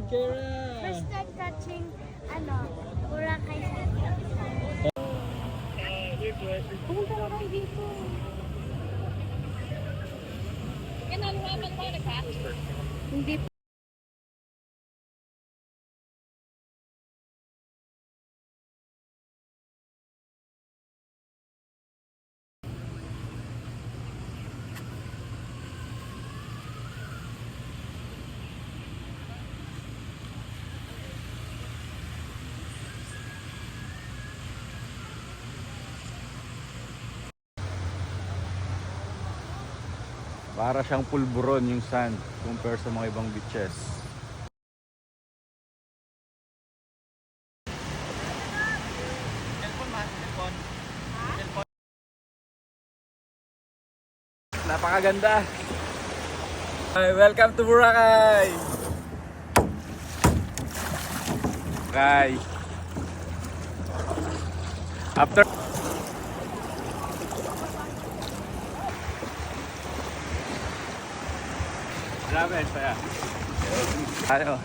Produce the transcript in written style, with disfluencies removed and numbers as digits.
Kira! First time touching, ano, Boracay City. Pumunta na kayo dito. Hindi. Para siyang pulburon yung sand compare sa mga ibang beaches. Napakaganda. Hi, welcome to Boracay. Boracay. After Grabe, saya. Tayo.